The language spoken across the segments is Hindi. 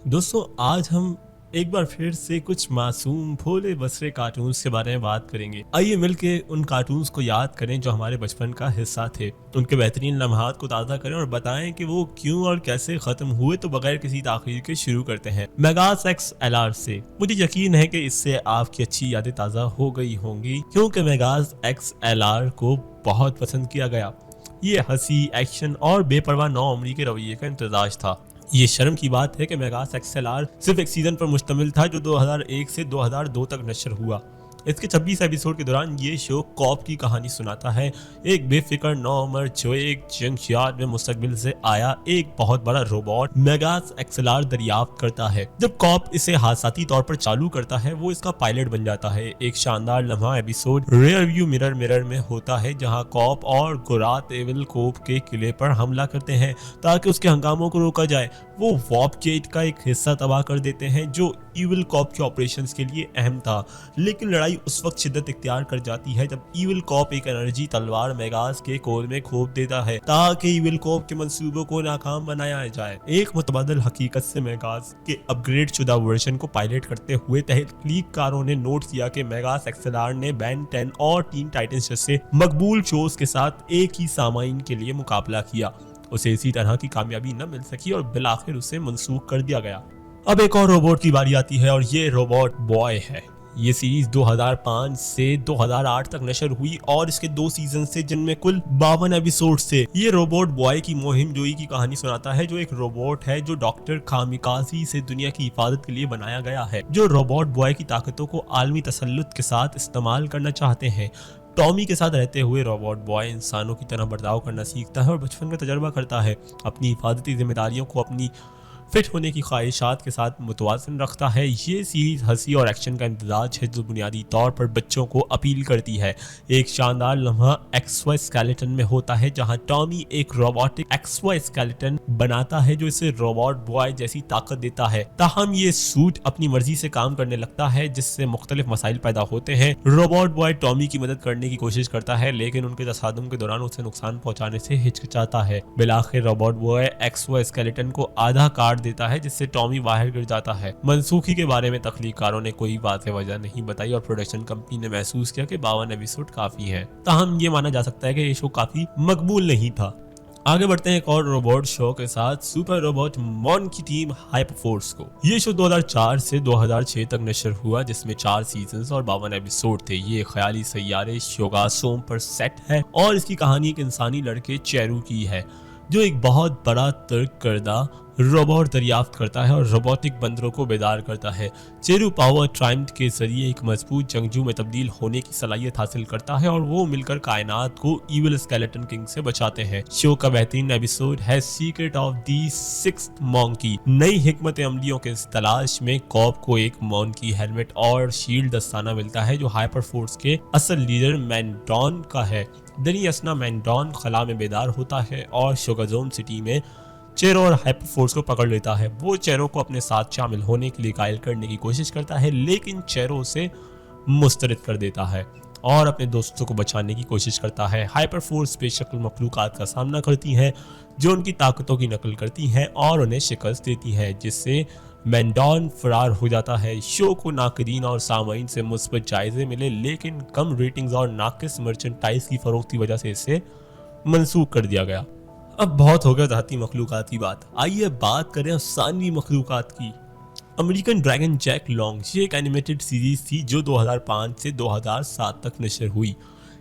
दोस्तों आज हम एक बार फिर से कुछ मासूम भोले बसरे कार्टून्स के बारे में बात करेंगे। आइए मिलके उन कार्टून्स को याद करें जो हमारे बचपन का हिस्सा थे, उनके बेहतरीन लम्हात को ताज़ा करें और बताएं कि वो क्यों और कैसे खत्म हुए। तो बगैर किसी ताखीर के शुरू करते हैं मेगास XLR से। मुझे यकीन है कि इससे आपकी अच्छी यादें ताज़ा हो गई होंगी, क्योंकि मेगास XLR को बहुत पसंद किया गया। ये हंसी, एक्शन और बेपरवाह नौअमरी के रवैये का इम्तजाज था। ये शर्म की बात है कि मेगास XLR सिर्फ एक सीजन पर मुश्तमिल था जो 2001 से 2002 तक नशर हुआ। इसके 26 एपिसोड के दौरान ये शो कॉप की कहानी सुनाता है। एक बेफिक्र नौअमर जो एक जंगयार्ड में मुस्तकबिल से आया एक बहुत बड़ा रोबोट मेगास XLR दरियाफ्त करता है। जब कॉप इसे हादसाती तौर पर चालू करता है वो इसका पायलट बन जाता है। एक शानदार लम्हा एपिसोड रियर व्यू मिरर में होता है, जहां कॉप और गुरात एविल कोप के किले पर हमला करते हैं ताकि उसके हंगामों को रोका जाए। वो वॉप गेट का एक हिस्सा तबाह कर देते हैं जो ईविल कॉप के ऑपरेशंस के लिए अहम था, लेकिन लड़ाई उस वक्त शिद्दत इख्तियार कर जाती है जब ईविल कॉप एक एनर्जी तलवार मेगास के कोर में खोप देता है ताकि ईविल कॉप के मंसूबों को नाकाम बनाया जाए। एक मुतबादल हकीकत से मेगास के अपग्रेड शुदा वर्जन को पायलट करते हुए तहकीकारों ने नोट किया कि मेगास XLR ने बैन 10 और टीन टाइटंस जैसे मकबूल शोज के साथ एक ही सामाइन के लिए मुकाबला किया। उसे इसी तरह की कामयाबी न मिल सकी और बिलाखिर उसे मनसूख कर दिया गया। अब एक और रोबोट की बारी आती है और ये रोबोट बॉय है। ये सीरीज 2005 से 2008 तक नशर हुई और इसके 2 सीजन से जिनमें कुल 52 एपिसोड थे। ये रोबोट बॉय की मुहिम जोई की कहानी सुनाता है, जो एक रोबोट है जो डॉक्टर खामिकाजी से दुनिया की हिफाजत के लिए बनाया गया है, जो रोबोट बॉय की ताकतों को आलमी तसल्लुत के साथ इस्तेमाल करना चाहते हैं। टॉमी के साथ रहते हुए रोबोट बॉय इंसानों की तरह बर्ताव करना सीखता है और बचपन का तजर्बा करता है। अपनी हिफाजती जिम्मेदारियों को अपनी फिट होने की ख्वाहिशात के साथ मुतवाज़न रखता है। ये सीरीज हंसी और एक्शन का इम्तजाज है जो बुनियादी तौर पर बच्चों को अपील करती है। एक शानदार लम्हा एक्सोस्केलेटन में होता है जहां टॉमी एक रोबोटिक एक्सोस्केलेटन बनाता है जो इसे रोबोट बॉय जैसी ताकत देता है। ताहम ये सूट अपनी मर्जी से काम करने लगता है जिससे मुख्तलिफ मसाइल पैदा होते हैं। रोबोट बॉय टॉमी की मदद करने की कोशिश करता है लेकिन उनके तसादुम के दौरान उसे नुकसान पहुंचाने से हिचकिचाता है। बिलाखिर रोबोट बॉय एक्सोस्केलेटन को आधा काट देता है जिससे टॉमी बाहर गिर जाता है। मनसूखी के बारे में तख्लीकारों ने कोई वाज़ेह वजह नहीं बताई और प्रोडक्शन कंपनी ने महसूस किया कि 52 एपिसोड काफी है। ताहम ये माना जा सकता है कि ये शो काफी मकबूल नहीं था। आगे बढ़ते हैं एक और रोबोट शो के साथ, सुपर रोबोट मॉन की टीम हाइपरफोर्स को। ये शो 2004 से 2006 तक नशर हुआ जिसमें 4 सीजन्स और 52 एपिसोड थे। ये ख्याली सैयारे शोगासोम पर सेट है और इसकी कहानी एक इंसानी लड़के चेरू की है जो एक बहुत बड़ा तर्क करदा रोबोट दरियाफ्त करता है और रोबोटिक बंदरों को बेदार करता है। चेरू पावर ट्राइम्ड के जरिए एक मजबूत जंगजू में तब्दील होने की सलाहियत हासिल करता है और वो मिलकर कायनात को ईविल स्केलेटन किंग से बचाते हैं। शो का बेहतरीन एपिसोड है secret of the sixth monkey. नई हिकमत अमलियों के तलाश में कॉप को एक मॉन्की हेलमेट और शील्ड दस्ताना मिलता है जो हाइपर फोर्स के असल लीडर मैंडॉन का है। दनी असना मैंडॉन खला में बेदार होता है और शोगाजोम सिटी में चेरो और हाइपरफोर्स को पकड़ लेता है। वो चेरो को अपने साथ शामिल होने के लिए कायल करने की कोशिश करता है लेकिन चेरो उसे मुस्तरद कर देता है और अपने दोस्तों को बचाने की कोशिश करता है। हाइपरफोर्स बेशक्ल मखलूकात का सामना करती हैं जो उनकी ताकतों की नकल करती हैं और उन्हें शिकस्त देती हैं, जिससे मैंडॉन फरार हो जाता है। शो को नाकदीन और सामाइन से मुस्बत जायजे मिले लेकिन कम रेटिंग्स और नाकिस मर्चेंटाइज की फरोख्त की वजह से इसे मनसूख कर दिया गया। अब बहुत हो गया जाती मखलूकात की बात, आइए बात करें अफसानवी मखलूकात की। अमेरिकन ड्रैगन जैक लॉन्ग ये एक एनिमेटेड सीरीज थी जो 2005 से 2007 तक नशर हुई।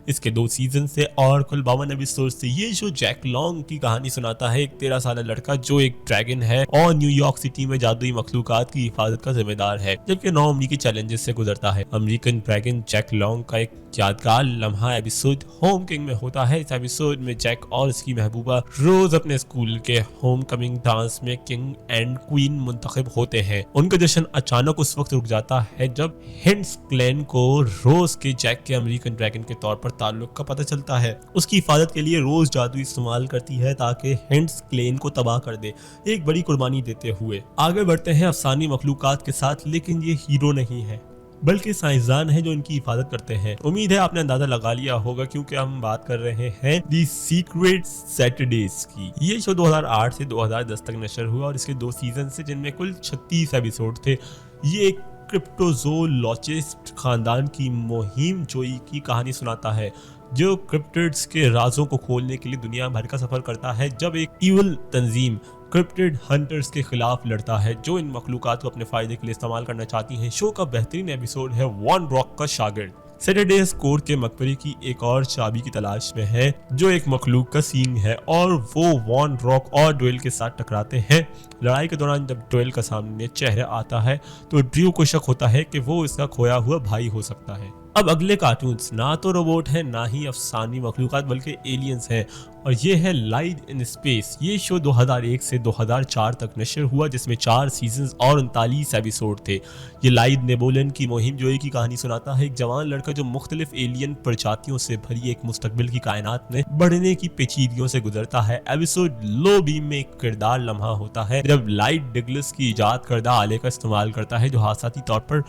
इसके 2 सीजन से और कुल 52 एपिसोड से ये शो जैक लॉन्ग की कहानी सुनाता है। एक 13 साल लड़का जो एक ड्रैगन है और न्यूयॉर्क सिटी में जादुई मखलूकात की हिफाजत का जिम्मेदार है जबकि 9 उम्री के चैलेंजेस से गुजरता है। अमेरिकन ड्रैगन जैक लॉन्ग का एक यादगार लम्हा एपिसोड होम किंग में होता है। इस एपिसोड में जैक और उसकी महबूबा रोज अपने स्कूल के होम कमिंग डांस में किंग एंड क्वीन मुंतखब होते हैं। उनका जश्न अचानक उस वक्त रुक जाता है जब हिंट्स क्लैन को रोज के जैक के अमेरिकन ड्रैगन के तौर पर ताल्लुक का पता चलता है। उसकी हिफाजत के लिए रोज जादू इस्तेमाल करती है ताकि हिंट्स क्लैन को तबाह कर दे, एक बड़ी कुर्बानी देते हुए। आगे बढ़ते हैं अफसानी मखलूकात के साथ, लेकिन ये हीरो नहीं है। बल्कि साइंसदान हैं जो इनकी हिफाजत करते हैं। उम्मीद है आपने अंदाजा लगा लिया होगा क्योंकि हम बात कर रहे हैं दी सीक्रेट सैटरडेज की। ये शो 2008 से 2010 तक नशर हुआ और इसके 2 सीजन से जिनमें कुल 36 एपिसोड थे। ये एक क्रिप्टोजोलॉजिस्ट खानदान की मुहिम जोई की कहानी सुनाता है जो क्रिप्टिड्स के राजों को खोलने के लिए दुनिया भर का सफर करता है जब एक इवल तंजीम क्रिप्टिड हंटर्स के खिलाफ लड़ता है जो इन मखलूकात को अपने फायदे के लिए इस्तेमाल करना चाहती हैं। शो का बेहतरीन एपिसोड है वॉन रॉक का शागिर्द सैटरडे स्कोर के मकबरे की एक और चाबी की तलाश में है जो एक मखलूक का सींग है और वो वॉन रॉक और ड्वेल के साथ टकराते हैं। लड़ाई के दौरान जब ड्वेल का सामने चेहरा आता है तो ड्रू को शक होता है कि वो इसका खोया हुआ भाई हो सकता है। अब अगले कार्टून्स ना तो रोबोट है ना ही अफसानी मखलूकात बल्कि एलियंस हैं और ये है लाइड इन स्पेस। ये शो 2001 से 2004 तक नशर हुआ जिसमें 4 सीजन्स और 39 एपिसोड थे। ये लाइड नेबोलन की मुहिम जोई की कहानी सुनाता है। एक जवान लड़का जो मुख्तलिफ एलियन प्रजातियों से भरी एक मुस्तकबिल की कायनात में बढ़ने की पेचीदगियों से गुजरता है। एपिसोड लो बीम में एक किरदार लम्हा होता है जब लाइट डगलस की इजाद करदा आले का इस्तेमाल करता है जो हादसाती तौर पर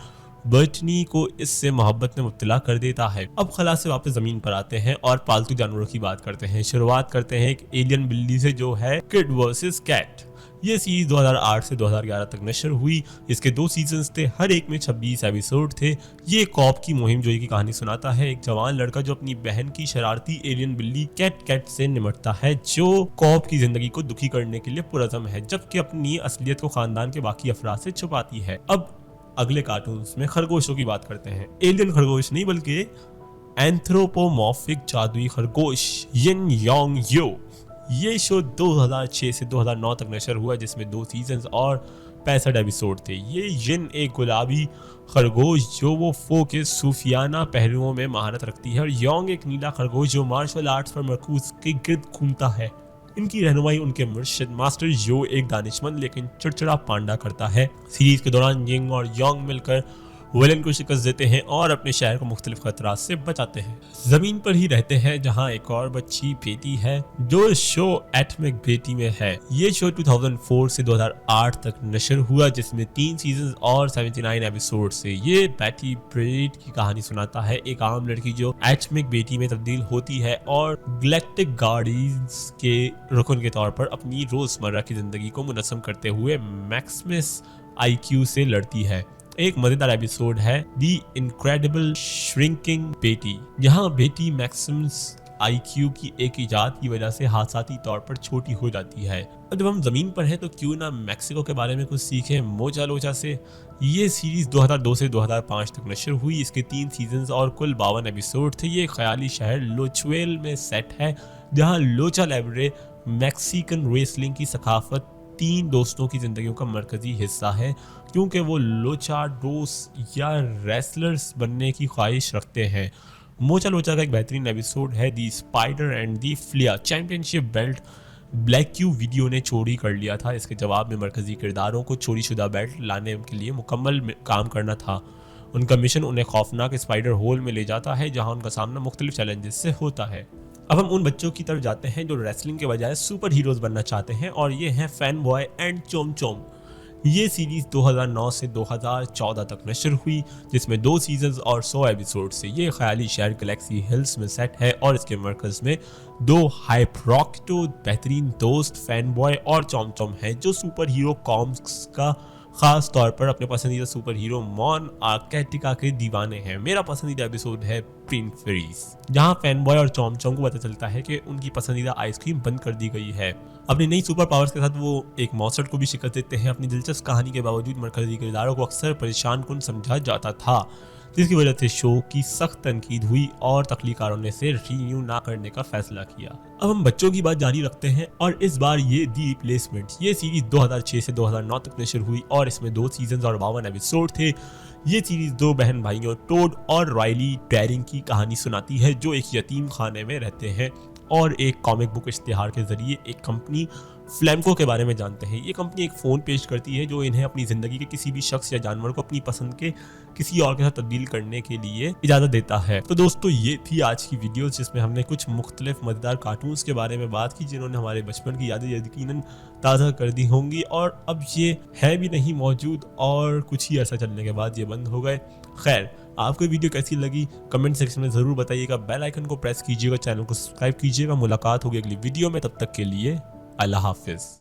बर्टनी को इससे मोहब्बत में मुब्तला कर देता है। अब खला से वापस जमीन पर आते हैं और पालतू जानवरों की बात करते हैं। शुरुआत करते हैं एक एलियन बिल्ली से जो है किड वर्सेस कैट। ये सीरीज 2008 से 2011 तक नशर हुई। इसके 2 सीजन्स थे, हर एक में 26 एपिसोड थे। ये कॉप की मुहिम जोई की कहानी सुनाता है। एक जवान लड़का जो अपनी बहन की शरारती एलियन बिल्ली कैट से निमटता है जो कॉप की जिंदगी को दुखी करने के लिए पुरज़म है जबकि अपनी असलियत को खानदान के बाकी अफराद से छुपाती है। अब अगले कार्टून्स में खरगोशों की बात करते हैं। एलियन खरगोश नहीं बल्कि एंथ्रोपोमॉर्फिक जादुई खरगोश यिन यांग यो। ये शो 2006 से 2009 तक नशर हुआ जिसमें 2 सीजन्स और 65 एपिसोड थे। ये यिन एक गुलाबी खरगोश जो वो फो के सूफियाना पहलुओं में महारत रखती है और योंग एक नीला खरगोश जो मार्शल आर्ट्स पर मरकूज के गिर्द घूमता है। इनकी रहनुमाई उनके मुर्शिद मास्टर यो एक दानिशमंद लेकिन चिड़चिड़ा पांडा करता है। सीरीज के दौरान यिंग और योंग मिलकर विलेन को शिकस्त देते हैं और अपने शहर को मुख्तलिफ खतरात से बचाते हैं। जमीन पर ही रहते हैं जहां एक और बच्ची बेटी है जो शो एटमिक बेटी में है। ये शो 2004 से 2008 तक नशर हुआ जिसमें 3 सीजन और 79 एपिसोड से। ये बैटी ब्रेड की कहानी सुनाता है। एक आम लड़की जो एटमिक बेटी में तब्दील होती है और गैलेक्टिक गार्डियंस के रुकन के तौर पर अपनी रोजमर्रा की जिंदगी को मुनज़्ज़म करते हुए मैक्सिमस IQ से लड़ती है। एक मजेदार एपिसोड है दी इनक्रेडिबल श्रिंकिंग बेटी जहां बेटी मैक्सिमस IQ की एक इजाद की वजह से हादसाती तौर पर छोटी हो जाती है। अब जब हम जमीन पर हैं तो क्यों ना मैक्सिको के बारे में कुछ सीखें मोचा लोचा से। ये सीरीज 2002 से 2005 तक नशर हुई। इसके 3 सीजन्स और कुल 52 एपिसोड थे। ये ख्याली शहर लोचुएल में सेट है जहां लोचा लेब्रे मैक्सिकन रेसलिंग की सकाफत 3 दोस्तों की जिंदगियों का मरकजी हिस्सा है क्योंकि वो लोचाडोस या रेसलर्स बनने की ख्वाहिश रखते हैं। मोचा लोचा का एक बेहतरीन एपिसोड है the spider and the flea. Championship belt black Q video ने चोरी कर लिया था। इसके जवाब में मरकजी किरदारों को चोरी शुदा बेल्ट लाने के लिए मुकम्मल काम करना था। उनका मिशन उन्हें खौफनाक स्पाइडर होल में ले जाता है जहां उनका सामना मुख्तलिफ चैलेंजेस से होता है। अब हम उन बच्चों की तरफ जाते हैं जो रेसलिंग के बजाय सुपर हीरोज बनना चाहते हैं और ये हैं फैन बॉय एंड चोम चोम। ये सीरीज 2009 से 2014 तक नशर हुई जिसमें 2 सीजन्स और 100 एपिसोड से। ये ख्याली शहर गैलेक्सी हिल्स में सेट है और इसके मरकज में 2 हाइप्रॉक्टो बेहतरीन दोस्त फैन बॉय और चोम चोम हैं जो सुपर हीरो कॉमिक्स का खास तौर पर अपने पसंदीदा सुपर हीरो मॉन आर्केटिका के दीवाने हैं। मेरा पसंदीदा एपिसोड है प्रिंस फेरीज जहां फैन बॉय और चोम चोम को पता चलता है कि उनकी पसंदीदा आइसक्रीम बंद कर दी गई है। अपनी नई सुपर पावर्स के साथ वो एक मॉन्स्टर को भी शिकस्त देते हैं। अपनी दिलचस्प कहानी के बावजूद मरकजी किरदारों को अक्सर परेशान कुन समझा जाता था जिसकी वजह से शो की सख्त तनकीद हुई और तख्लीकारों ने इसे रिन्यू ना करने का फैसला किया। अब हम बच्चों की बात जारी रखते हैं और इस बार ये दी रिप्लेसमेंट। ये सीरीज 2006 से 2009 तक नशर हुई और इसमें 2 सीजन और 52 एपिसोड थे। ये सीरीज 2 बहन भाइयों टोड और राइली डैरिंग की कहानी सुनाती है जो एक यतीम खाने में रहते हैं और एक कॉमिक बुक इश्तिहार के जरिए एक कंपनी फ्लैमको के बारे में जानते हैं। ये कंपनी एक फ़ोन पेश करती है जो इन्हें अपनी ज़िंदगी के किसी भी शख्स या जानवर को अपनी पसंद के किसी और के साथ तब्दील करने के लिए इजाज़त देता है। तो दोस्तों ये थी आज की वीडियो जिसमें हमने कुछ मुख्तलिफ मज़ेदार कार्टून्स के बारे में बात की जिन्होंने हमारे बचपन की यादें यकीनन ताज़ा कर दी होंगी, और अब ये है भी नहीं मौजूद और कुछ ही अर्सा चलने के बाद ये बंद हो गए। खैर, आपको वीडियो कैसी लगी कमेंट सेक्शन में ज़रूर बताइएगा। बेल आइकन को प्रेस कीजिएगा, चैनल को सब्सक्राइब कीजिएगा। मुलाकात होगी अगली वीडियो में, तब तक के लिए अल्लाह हाफिज़।